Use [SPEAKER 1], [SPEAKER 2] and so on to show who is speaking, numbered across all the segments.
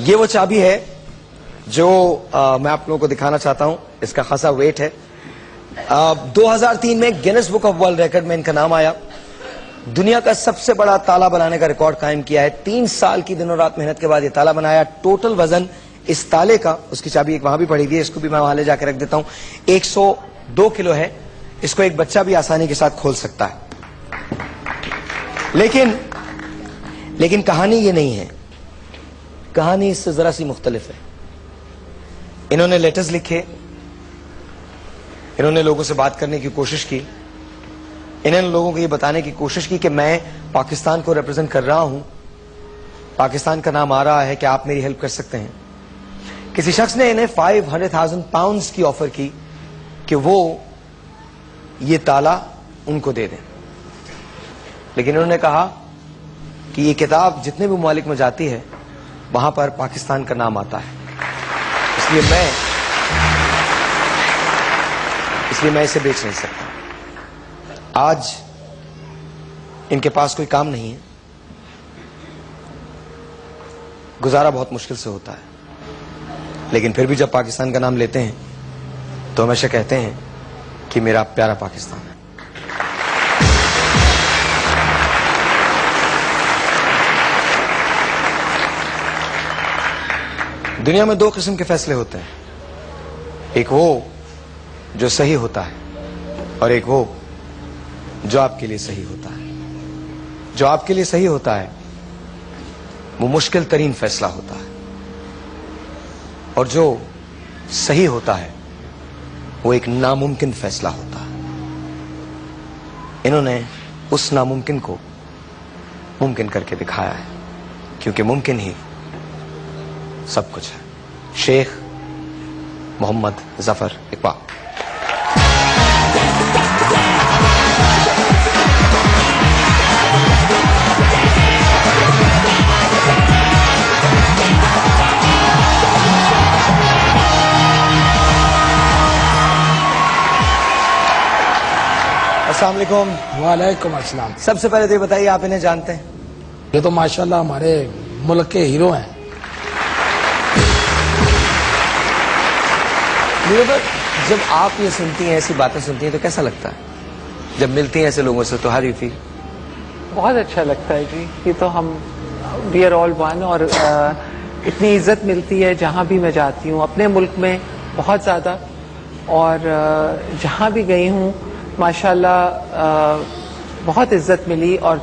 [SPEAKER 1] ये वो चाबी है जो मैं आप लोगों को दिखाना चाहता हूं। इसका खासा वेट है। 2003 में Guinness book of world record में इनका नाम आया। दुनिया का सबसे बड़ा ताला बनाने का रिकॉर्ड कायम किया है। 3 साल की दिनों रात मेहनत के बाद ये ताला बनाया। टोटल वजन इस ताले का, उसकी चाबी एक वहां भी पड़ी हुई है, इसको भी मैं वहां ले जाकर रख देता हूं, 102 किलो है। इसको एक बच्चा भी आसानी के साथ खोल सकता है। लेकिन कहानी ये नहीं है। कहानी इससे जरा सी मुख्तलिफ है। इन्होंने लेटर्स लिखे, इन्होंने लोगों से बात करने की कोशिश की, इन्होंने लोगों को ये बताने की कोशिश की कि मैं पाकिस्तान को रिप्रेजेंट कर रहा हूं, पाकिस्तान का नाम आ रहा है कि आप मेरी हेल्प कर सकते हैं। किसी शख्स ने इन्हें 500,000 पाउंड्स की ऑफर की कि वो ये ताला उनको दे दें, लेकिन उन्होंने कहा कि ये किताब जितने भी ममालिक में जाती है वहां पर पाकिस्तान का नाम आता है, इसलिए मैं इसे बेच नहीं सकता। आज इनके पास कोई काम नहीं है, गुजारा बहुत मुश्किल से होता है, लेकिन फिर भी जब पाकिस्तान का नाम लेते हैं तो हमेशा कहते हैं कि मेरा प्यारा पाकिस्तान है। दुनिया में 2 किस्म के फैसले होते हैं, एक वो जो सही होता है और एक वो जो आपके लिए सही होता है। जो आपके लिए सही होता है वो मुश्किल तरीन फैसला होता है, और जो सही होता है वो एक नामुमकिन फैसला होता है। इन्होंने उस नामुमकिन को मुमकिन करके दिखाया है, क्योंकि मुमकिन ही सब कुछ है। शेख मोहम्मद जफर इकबाल। अस्सलाम वालेकुम।
[SPEAKER 2] वालेकुम अस्सलाम।
[SPEAKER 1] सबसे पहले तो ये बताइए, आप इन्हें जानते हैं?
[SPEAKER 2] ये तो माशाल्लाह हमारे मुल्क के हीरो हैं।
[SPEAKER 1] जब आप ये सुनती हैं, ऐसी बातें सुनती हैं, तो कैसा लगता है जब मिलती हैं ऐसे लोगों से? तो हाउ यू फील?
[SPEAKER 3] बहुत अच्छा लगता है जी। ये तो हम वी आर ऑल वन, और इतनी इज्जत मिलती है जहाँ भी मैं जाती हूँ, अपने मुल्क में बहुत ज़्यादा, और जहाँ भी गई हूँ माशाल्लाह बहुत इज्जत मिली, और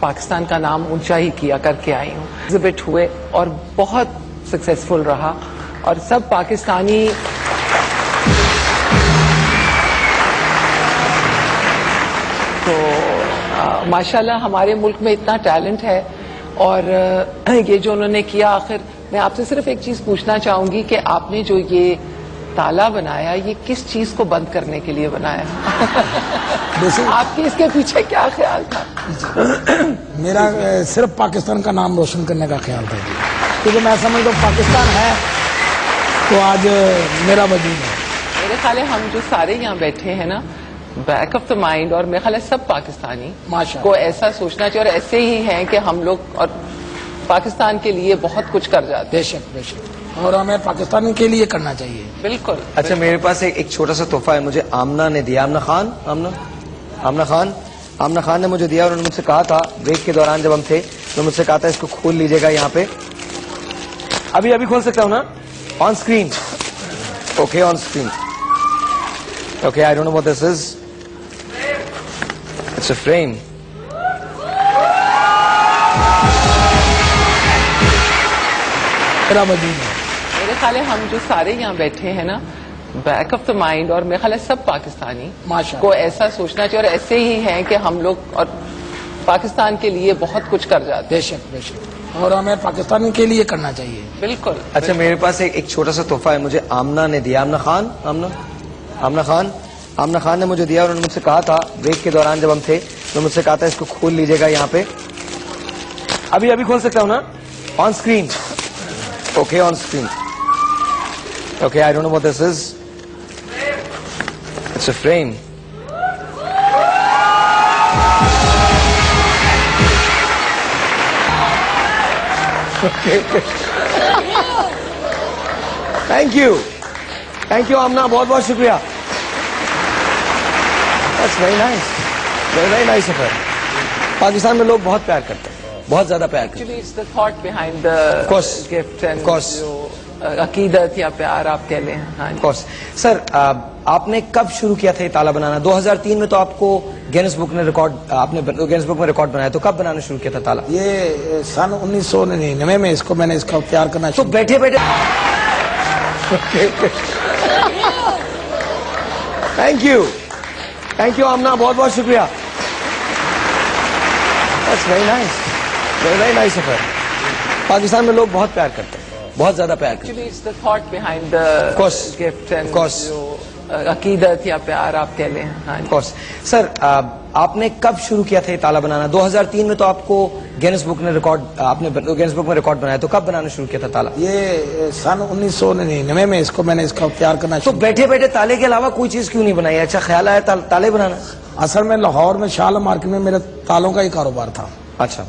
[SPEAKER 3] पाकिस्तान का नाम ऊंचा ही किया करके आई हूँ। एग्जिबिट हुए और बहुत सक्सेसफुल रहा, और सब पाकिस्तानी तो माशाल्लाह हमारे मुल्क में इतना टैलेंट है। और ये जो उन्होंने किया, आखिर मैं आपसे सिर्फ एक चीज़ पूछना चाहूँगी कि आपने जो ये ताला बनाया, ये किस चीज को बंद करने के लिए बनाया? आपके इसके पीछे क्या ख्याल था?
[SPEAKER 2] मेरा सिर्फ पाकिस्तान का नाम रोशन करने का ख्याल था, क्योंकि मैं समझता हूँ पाकिस्तान है तो आज मेरा वजूद है।
[SPEAKER 3] मेरे ख्याल है हम जो सारे यहाँ बैठे हैं ना, बैक ऑफ द माइंड, और मेरे ख्याल है सब पाकिस्तानी को ऐसा सोचना चाहिए, और ऐसे ही हैं कि हम लोग और पाकिस्तान के लिए बहुत कुछ कर जाते हैं।
[SPEAKER 2] बेशक बेशक, और हमें पाकिस्तान के लिए करना चाहिए।
[SPEAKER 3] बिल्कुल।
[SPEAKER 1] अच्छा, मेरे पास एक छोटा सा तोहफा है, मुझे आमना ने दिया। आमना खान ने मुझे दिया, और उन्होंने मुझसे कहा था ब्रेक के दौरान जब हम थे, तो मुझसे कहा था इसको खोल लीजिएगा यहाँ पे। अभी खोल सकता हूँ ना? On screen? Okay, on screen. Okay, I don't know what this is. It's a frame.
[SPEAKER 2] मेरा वजूद है।
[SPEAKER 3] मेरे ख्याल है हम जो सारे यहाँ बैठे हैं ना, बैक ऑफ द माइंड, और मेरे ख्याल है सब पाकिस्तानी को ऐसा सोचना चाहिए, और ऐसे ही हैं कि हम लोग और पाकिस्तान के लिए बहुत कुछ कर जाते हैं।
[SPEAKER 2] बेशक बेशक, और हमें पाकिस्तान के लिए करना चाहिए।
[SPEAKER 3] बिल्कुल।
[SPEAKER 1] अच्छा, मेरे पास एक छोटा सा तोहफा है, मुझे आमना ने दिया। आमना खान ने मुझे दिया, और उन्होंने मुझसे कहा था ब्रेक के दौरान जब हम थे, तो मुझसे कहा था इसको खोल लीजिएगा यहाँ पे। अभी खोल सकता हूँ ना? On screen? Okay, on screen. Okay, I don't know what this is. It's a frame. Okay. Thank you Aamna, बहुत बहुत शुक्रिया। That's very nice, very nice affair. Pakistan में लोग बहुत प्यार करते हैं, बहुत ज्यादा प्यार करते हैं।
[SPEAKER 3] Actually, it's the thought behind the
[SPEAKER 1] course.
[SPEAKER 3] gift and
[SPEAKER 1] Of course.
[SPEAKER 3] जो अकीदत या प्यार आप कह लें। हाँ जी।
[SPEAKER 1] कोर्स सर, आपने कब शुरू किया था ये ताला बनाना? 2003 में तो आपको गिनीज बुक ने रिकॉर्ड, आपने गिनीज बुक में रिकॉर्ड बनाया, तो कब बनाना शुरू किया था ताला?
[SPEAKER 2] ये सन 1999 में इसको मैंने इसका तैयार करना
[SPEAKER 1] तो बैठे बैठे थैंक यू आमना, बहुत बहुत शुक्रिया। That's very nice, very nice affair. Pakistan में लोग बहुत प्यार करते हैं, बहुत ज्यादा प्यार करते हैं।
[SPEAKER 3] Actually, it's the thought behind the
[SPEAKER 1] course.
[SPEAKER 3] gift and
[SPEAKER 1] course.
[SPEAKER 3] जो अकीदत या प्यार आप कह लें। हाँ जी।
[SPEAKER 1] कोर्स सर, आपने कब शुरू किया था ये ताला बनाना? 2003 में तो आपको गिनीज बुक ने रिकॉर्ड, आपने गिनीज बुक में रिकॉर्ड बनाया, तो कब बनाना शुरू किया था ताला?
[SPEAKER 2] ये सन 1999 में इसको मैंने इसका तैयार करना
[SPEAKER 1] तो बैठे बैठे ताले के अलावा कोई चीज क्यों नहीं बनाई? अच्छा ख्याल आया ताले बनाना?
[SPEAKER 2] असल में लाहौर में शाल मार्केट में मेरे तालों का ही कारोबार था।
[SPEAKER 1] अच्छा।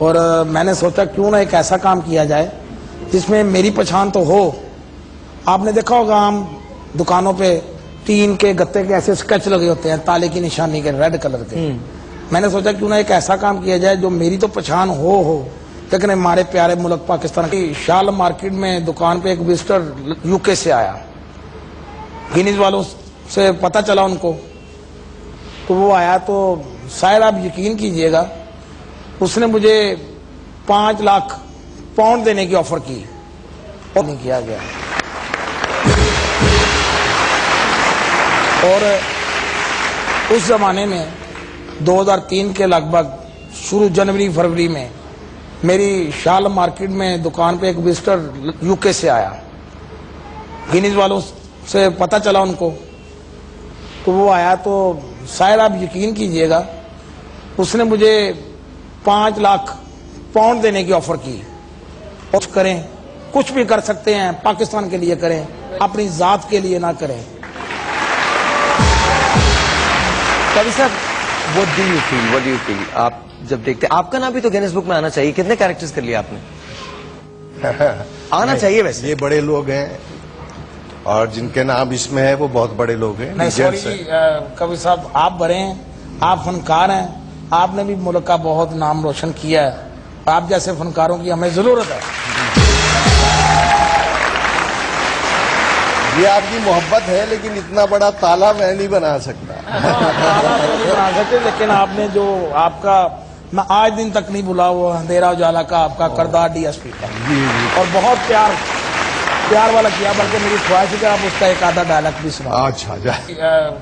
[SPEAKER 2] और मैंने सोचा क्यों ना एक ऐसा काम किया जाए जिसमें मेरी पहचान तो हो। आपने देखा होगा आम दुकानों पे टीन के गत्ते के ऐसे स्केच लगे होते हैं ताले की निशानी के, रेड कलर के। मैंने सोचा क्यों ना एक ऐसा काम किया जाए जो मेरी तो पहचान हो लेकिन हमारे प्यारे मुल्क पाकिस्तान की शाल मार्केट में दुकान पे एक विजिटर यूके से आया। गिनीज वालों से पता चला उनको, तो वो आया तो शायद आप यकीन कीजिएगा उसने मुझे 5 लाख पाउंड देने की ऑफर की और नहीं किया गया। और उस जमाने में 2003 के लगभग शुरू जनवरी फरवरी में मेरी शाल मार्केट में दुकान पे एक विजिटर यूके से आया। गिनीज वालों से पता चला उनको, तो वो आया तो शायद आप यकीन कीजिएगा उसने मुझे 5 लाख पाउंड देने की ऑफर की। और करें, कुछ भी कर सकते हैं, पाकिस्तान के लिए करें, अपनी जात के लिए ना करें।
[SPEAKER 1] कभी sir, what do you feel आप जब देखते हैं? आपका नाम भी तो गिनीज बुक में आना चाहिए। कितने कैरेक्टर्स कर लिए आपने? आना चाहिए वैसे।
[SPEAKER 4] ये बड़े लोग हैं और जिनके नाम इसमें है वो बहुत बड़े लोग हैं।
[SPEAKER 2] नहीं सॉरी कवि साहब, आप बड़े हैं, आप फनकार हैं, आपने भी मुल्क का बहुत नाम रोशन किया है। आप जैसे फनकारों की हमें जरूरत है।
[SPEAKER 4] ये आपकी मोहब्बत है, लेकिन इतना बड़ा ताला मैं नहीं बना सकता।
[SPEAKER 2] ताला तो नहीं बना सकते, लेकिन आपने जो आपका, मैं आज दिन तक नहीं भूला वो अंधेरा उजाला का आपका किरदार डीएसपी का, और बहुत प्यार वाला किया। बल्कि मेरी ख्वाहिश है कि आप उसका एक आधा डायलॉग भी सुना।
[SPEAKER 4] अच्छा जा।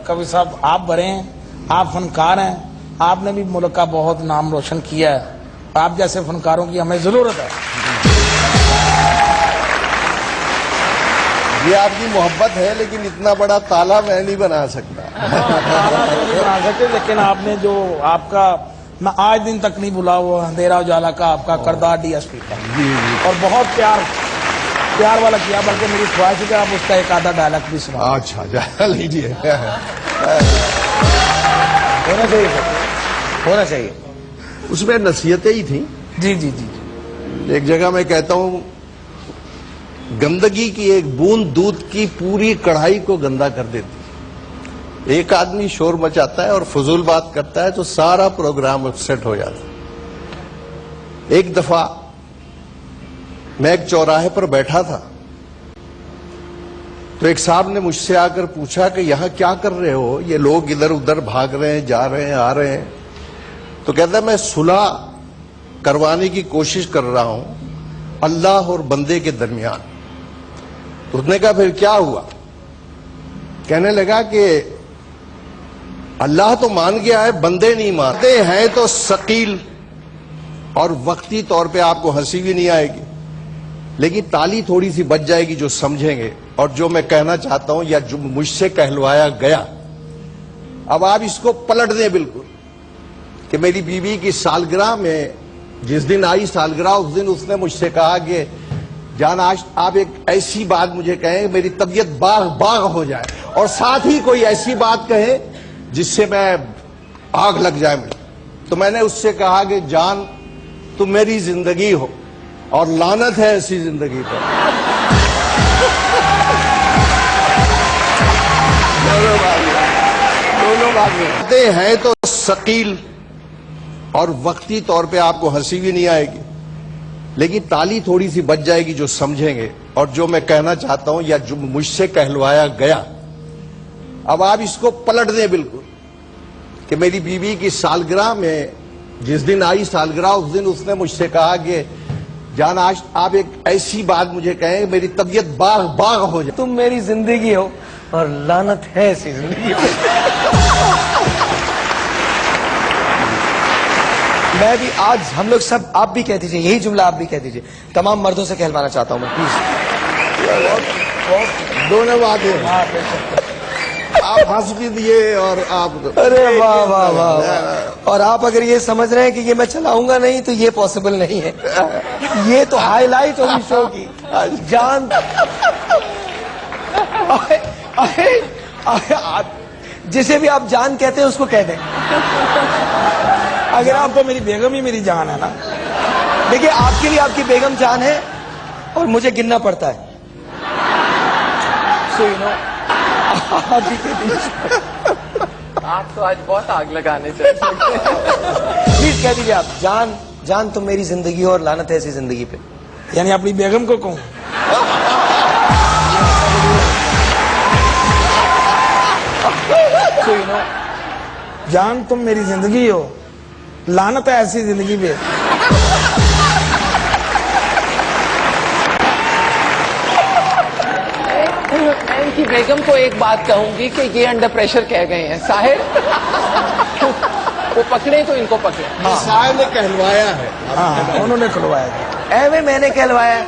[SPEAKER 2] कवि साहब, आप बड़े हैं, आप फनकार हैं, आपने भी मुल्क का बहुत नाम रोशन किया है। आप जैसे फनकारों की हमें जरूरत है।
[SPEAKER 4] ये आपकी मोहब्बत है, लेकिन इतना बड़ा ताला मैं नहीं बना सकता।
[SPEAKER 2] ताला तो नहीं बना सकते, लेकिन आपने जो आपका, मैं आज दिन तक नहीं भूला वो अंधेरा उजाला का आपका किरदार डीएसपी का, और बहुत प्यार वाला किया। बल्कि मेरी ख्वाहिश है कि आप उसका एक आधा डायलॉग भी सुना।
[SPEAKER 4] अच्छा जा लीजिए।
[SPEAKER 1] होना चाहिए।
[SPEAKER 4] उसमें नसीहतें ही थी।
[SPEAKER 2] जी जी जी।
[SPEAKER 4] एक जगह मैं कहता हूं, गंदगी की एक बूंद दूध की पूरी कढ़ाई को गंदा कर देती। एक आदमी शोर मचाता है और फजूल बात करता है तो सारा प्रोग्राम अपसेट हो जाता है। एक दफा मैं एक चौराहे पर बैठा था, तो एक साहब ने मुझसे आकर पूछा कि यहां क्या कर रहे हो? ये लोग इधर उधर भाग रहे हैं, जा रहे हैं, आ रहे हैं। तो कहता है मैं सुलह करवाने की कोशिश कर रहा हूं अल्लाह और बंदे के दरमियान। तो उसने कहा फिर क्या हुआ? कहने लगा कि अल्लाह तो मान गया है, बंदे नहीं मानते हैं तो सकील, और वक्ती तौर पे आपको हंसी भी नहीं आएगी, लेकिन ताली थोड़ी सी बच जाएगी जो समझेंगे। और जो मैं कहना चाहता हूं या जो मुझसे कहलवाया गया, अब आप इसको पलट दें बिल्कुल, कि मेरी बीवी की सालगिरह में जिस दिन आई सालगिरह, उस दिन उसने मुझसे कहा कि जान आज आप एक ऐसी बात मुझे कहें मेरी तबीयत बाग बाग हो जाए, और साथ ही कोई ऐसी बात कहे जिससे मैं आग लग जाए मुझे। तो मैंने उससे कहा कि जान तुम मेरी जिंदगी हो और लानत है ऐसी जिंदगी पर।
[SPEAKER 3] दिमाग में।
[SPEAKER 4] कहते हैं तो शकील और वक्ती तौर पे आपको हंसी भी नहीं आएगी, लेकिन ताली थोड़ी सी बच जाएगी जो समझेंगे। और जो मैं कहना चाहता हूं या जो मुझसे कहलवाया गया, अब आप इसको पलट दें बिल्कुल कि मेरी बीवी की सालगिरह में जिस दिन आई सालगिरह, उस दिन उसने मुझसे कहा कि जान आज आप एक ऐसी बात मुझे कहें मेरी तबीयत बाग बाग हो जाए।
[SPEAKER 1] तुम मेरी जिंदगी हो और लानत है ऐसी जिंदगी पे। मैं भी आज हम लोग सब, आप भी कह दीजिए यही जुमला, आप भी कह दीजिए, तमाम मर्दों से कहलवाना चाहता हूं मैं, प्लीज।
[SPEAKER 4] दोनों बातें आप हंस भी दिए और आप,
[SPEAKER 1] अरे वाह वाह वाह वाह। और आप अगर ये समझ रहे हैं कि ये मैं चलाऊंगा नहीं तो ये पॉसिबल नहीं है, ये तो हाईलाइट होगी शो की। जान जिसे भी आप जान कहते हैं उसको कह दें।
[SPEAKER 2] अगर आप तो मेरी बेगम ही मेरी जान है ना।
[SPEAKER 1] देखिए आपके लिए आपकी बेगम जान है और मुझे गिनना पड़ता है। सो यू नो, आप भी कह दीजिए।
[SPEAKER 3] आप तो आज बहुत आग लगाने चाहिए।
[SPEAKER 1] प्लीज कह दीजिए आप, जान जान तुम मेरी जिंदगी हो और लानत है ऐसी जिंदगी पे।
[SPEAKER 2] यानी अपनी बेगम को कहूं?
[SPEAKER 1] सो यू नो,
[SPEAKER 2] जान तुम मेरी जिंदगी हो, लानत है ऐसी जिंदगी पे।
[SPEAKER 3] मैं इनकी बेगम को एक बात कहूंगी कि ये अंडर प्रेशर कह गए हैं। साहिर वो पकड़े तो इनको पकड़े।
[SPEAKER 4] साहब ने कहलवाया है।
[SPEAKER 2] हाँ, उन्होंने खुलवाया था।
[SPEAKER 1] एवे मैंने कहलवाया,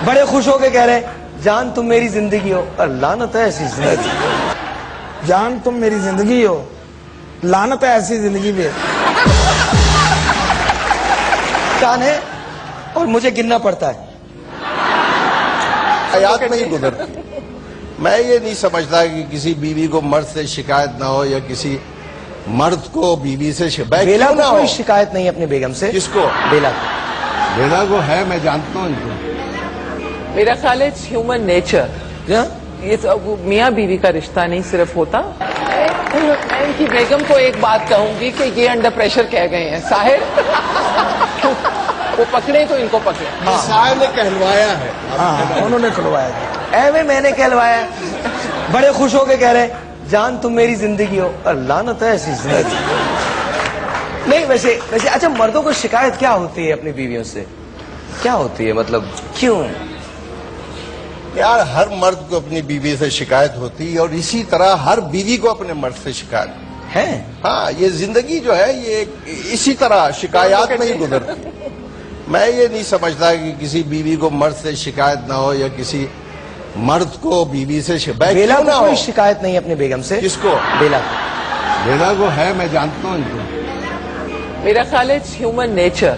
[SPEAKER 1] बड़े खुश होके कह रहे हैं जान तुम मेरी जिंदगी हो और लानत है ऐसी जिंदगी।
[SPEAKER 2] जान तुम मेरी जिंदगी हो, लानत है ऐसी जिंदगी पे।
[SPEAKER 1] जान है और मुझे गिनना पड़ता है।
[SPEAKER 4] हयात नहीं गुजरती। मैं ये नहीं समझता कि किसी बीवी को मर्द से शिकायत ना हो या किसी मर्द को बीवी से शिकायत
[SPEAKER 1] बेला
[SPEAKER 4] क्यों
[SPEAKER 1] को
[SPEAKER 4] ना हो।
[SPEAKER 1] कोई शिकायत नहीं अपनी बेगम से।
[SPEAKER 4] किसको?
[SPEAKER 1] बेला को।
[SPEAKER 4] बेला को है, मैं जानता हूँ इनको।
[SPEAKER 3] मेरा ख्याल है इट्स ह्यूमन नेचर। ये तो मियाँ बीवी का रिश्ता नहीं सिर्फ होता। मैं इनकी बेगम को एक बात कहूंगी कि ये अंडर प्रेशर कह गए हैं। साहिर वो पकड़े तो इनको पकड़े।
[SPEAKER 4] साहब ने कहलवाया है।
[SPEAKER 2] हाँ, उन्होंने खुलवाया था।
[SPEAKER 1] एवे मैंने कहलवाया, बड़े खुश होके कह रहे हैं जान तुम मेरी जिंदगी हो और लानत है ऐसी जिंदगी। नहीं वैसे वैसे अच्छा, मर्दों को शिकायत क्या होती है अपनी बीवियों से? क्या होती है, मतलब क्यों?
[SPEAKER 4] यार हर मर्द को अपनी बीवी से शिकायत होती है और इसी तरह हर बीवी को अपने मर्द से शिकायत
[SPEAKER 1] है।
[SPEAKER 4] हाँ, ये जिंदगी जो है ये इसी तरह शिकायत में ही गुजरती। मैं ये नहीं समझता कि किसी बीवी को मर्द से शिकायत ना हो या किसी मर्द को बीवी से शिकायत
[SPEAKER 1] बेला
[SPEAKER 4] क्यों
[SPEAKER 1] को
[SPEAKER 4] ना
[SPEAKER 1] कोई
[SPEAKER 4] हो।
[SPEAKER 1] शिकायत नहीं अपनी बेगम से।
[SPEAKER 4] किसको?
[SPEAKER 1] बेला को।
[SPEAKER 4] बेला को है, मैं जानता हूँ इनको।
[SPEAKER 3] मेरा ख्याल है इट्स ह्यूमन नेचर।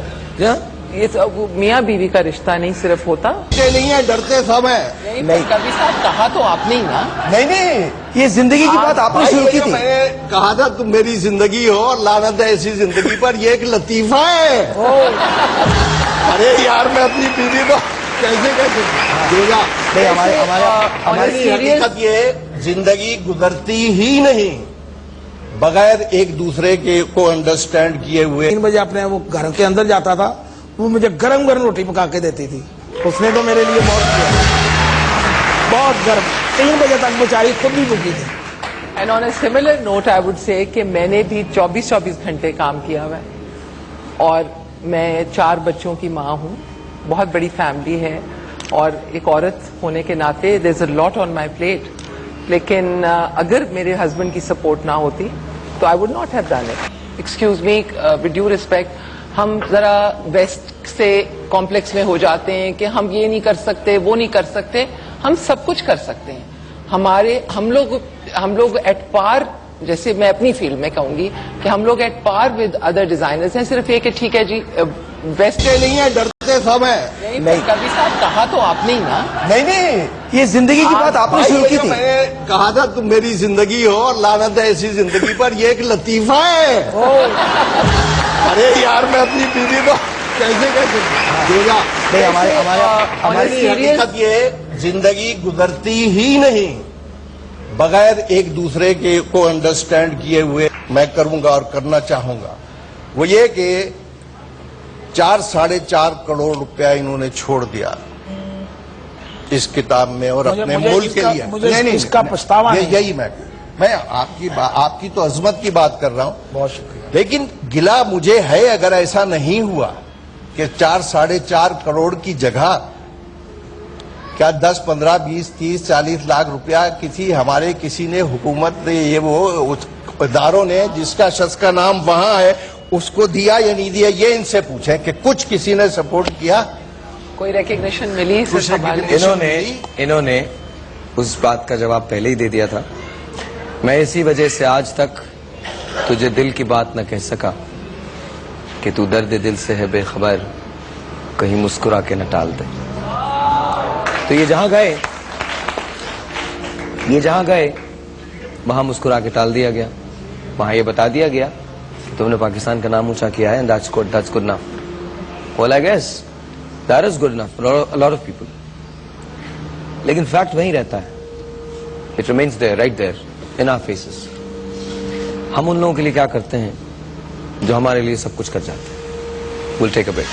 [SPEAKER 3] ये तो मियाँ बीवी का रिश्ता नहीं सिर्फ होता।
[SPEAKER 4] नहीं है, डरते सब है।
[SPEAKER 3] नहीं, कभी साहब कहा तो आपने ही ना।
[SPEAKER 4] नहीं,
[SPEAKER 1] ये जिंदगी की बात आपने शुरू की थी।
[SPEAKER 4] मैंने कहा था तुम मेरी जिंदगी हो और लानत है ऐसी जिंदगी पर, ये एक लतीफा है। अरे यार मैं अपनी बीवी को कैसे देगा?
[SPEAKER 1] नहीं, हमारी
[SPEAKER 4] हकीकत ये जिंदगी गुजरती ही नहीं बगैर एक दूसरे के को अंडरस्टैंड किए हुए।
[SPEAKER 2] 3 बजे अपने वो घर के अंदर जाता था, वो मुझे गरम गरम रोटी पका के देती थी। उसने तो मेरे लिए बहुत किया, बहुत गर्म। 3 बजे तक बेचारी खुद भी भूखी थी।
[SPEAKER 3] And on a similar note I would say कि मैंने भी 24-24 घंटे काम किया हुआ है और मैं 4 बच्चों की माँ हूँ। बहुत बड़ी फैमिली है और एक औरत होने के नाते there is a lot on my plate. लेकिन अगर मेरे हस्बैंड की सपोर्ट ना होती तो I would not have done it. Excuse me, with due respect, हम जरा वेस्ट से कॉम्प्लेक्स में हो जाते हैं कि हम ये नहीं कर सकते, वो नहीं कर सकते। हम सब कुछ कर सकते हैं। हम लोग एट पार, जैसे मैं अपनी फील्ड में कहूंगी कि हम लोग at par with other designers हैं। सिर्फ ये कि ठीक है जी वेस्ट
[SPEAKER 4] नहीं है, डरते सब है।
[SPEAKER 3] नहीं, कभी साहब कहा तो आपने ही ना।
[SPEAKER 4] नहीं,
[SPEAKER 1] ये जिंदगी की बात आपने शुरू की थी।
[SPEAKER 4] मैंने कहा था तुम मेरी जिंदगी हो और लानत है ऐसी जिंदगी पर, ये एक लतीफा है। अरे यार मैं अपनी बीवी को कैसे देगा?
[SPEAKER 1] नहीं, हमारी
[SPEAKER 4] हकीकत ये जिंदगी गुजरती ही नहीं बगैर एक दूसरे के को अंडरस्टैंड किए हुए मैं करूंगा और करना चाहूंगा, वो ये कि 4-4.5 करोड़ रुपया इन्होंने छोड़ दिया इस किताब में और अपने मुल्क के लिए।
[SPEAKER 2] मुझे इसका पछतावा नहीं।
[SPEAKER 4] यही मैं आपकी तो अजमत की बात कर रहा हूं,
[SPEAKER 2] बहुत शुक्रिया।
[SPEAKER 4] लेकिन गिला मुझे है अगर ऐसा नहीं हुआ कि 4-4.5 करोड़ की जगह क्या 10, 15, 20, 30, 40 लाख रुपया किसी ने हुकूमत ने ये वो इदारों ने जिसका शख्स का नाम वहां है उसको दिया या नहीं दिया, ये इनसे पूछें कि कुछ किसी ने सपोर्ट किया,
[SPEAKER 3] कोई रिकग्निशन मिली इसे संभालने?
[SPEAKER 1] इन्होंने उस बात का जवाब पहले ही दे दिया था। मैं इसी वजह से आज तक तुझे दिल की बात न कह सका कि तू दर्द दिल से है बेखबर, कहीं मुस्कुरा के न टाल दे। तो ये जहां गए वहां मुस्कुरा के टाल दिया गया, वहां ये बता दिया गया कि तुमने पाकिस्तान का नाम ऊंचा किया है, and that's good enough. Well, I guess that is good enough for a lot of people. लेकिन फैक्ट वहीं रहता है, it remains there, right there, in our faces. हम उन लोगों के लिए क्या करते हैं जो हमारे लिए सब कुछ कर जाते हैं? We'll take a break.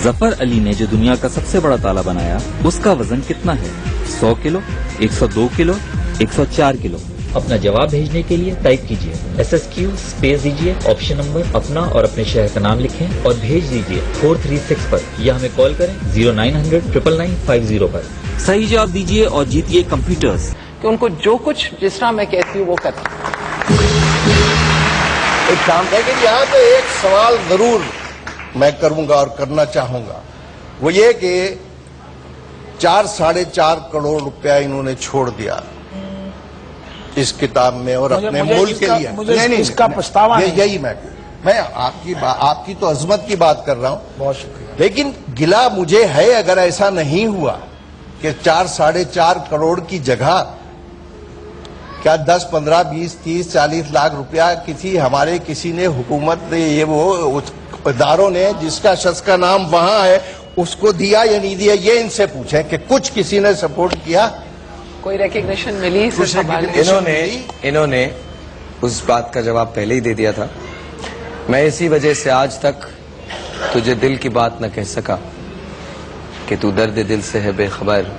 [SPEAKER 5] Zafar Ali ने जो दुनिया का सबसे बड़ा ताला बनाया, उसका वजन कितना है? 100 किलो, 102 किलो, 104 किलो।
[SPEAKER 6] अपना जवाब भेजने के लिए टाइप कीजिए SSQ स्पेस दीजिए, ऑप्शन नंबर अपना और अपने शहर का नाम लिखें और भेज दीजिए 436 पर, या हमें कॉल करें 0900 999 50 पर।
[SPEAKER 5] सही जवाब दीजिए और जीतिए कंप्यूटर्स।
[SPEAKER 3] कि उनको जो कुछ जिस तरह मैं कहती हूँ वो करना।
[SPEAKER 4] एक काम, लेकिन यहाँ पे एक सवाल जरूर मैं करूंगा और करना चाहूंगा, वो ये कि 4-4.5 करोड़ रुपया इन्होंने छोड़ दिया इस किताब में और अपने मुल्क के लिए।
[SPEAKER 2] मुझे इसका पछतावा नहीं।
[SPEAKER 4] यही मैं आपकी तो अजमत की बात कर रहा हूं,
[SPEAKER 2] बहुत शुक्रिया।
[SPEAKER 4] लेकिन गिला मुझे है अगर ऐसा नहीं हुआ कि 4-4.5 करोड़ की जगह क्या 10, 15, 20, 30, 40 लाख रुपया किसी ने हुकूमत ने ये वो इदारों ने जिसका शख्स का नाम वहां है उसको दिया या नहीं दिया, ये इनसे पूछें कि कुछ किसी ने सपोर्ट किया,
[SPEAKER 3] कोई रिकग्निशन मिली इसे संभालने?
[SPEAKER 1] इन्होंने उस बात का जवाब पहले ही दे दिया था। मैं इसी वजह से आज तक तुझे दिल की बात न कह सका कि तू दर्द दिल से है बेखबर,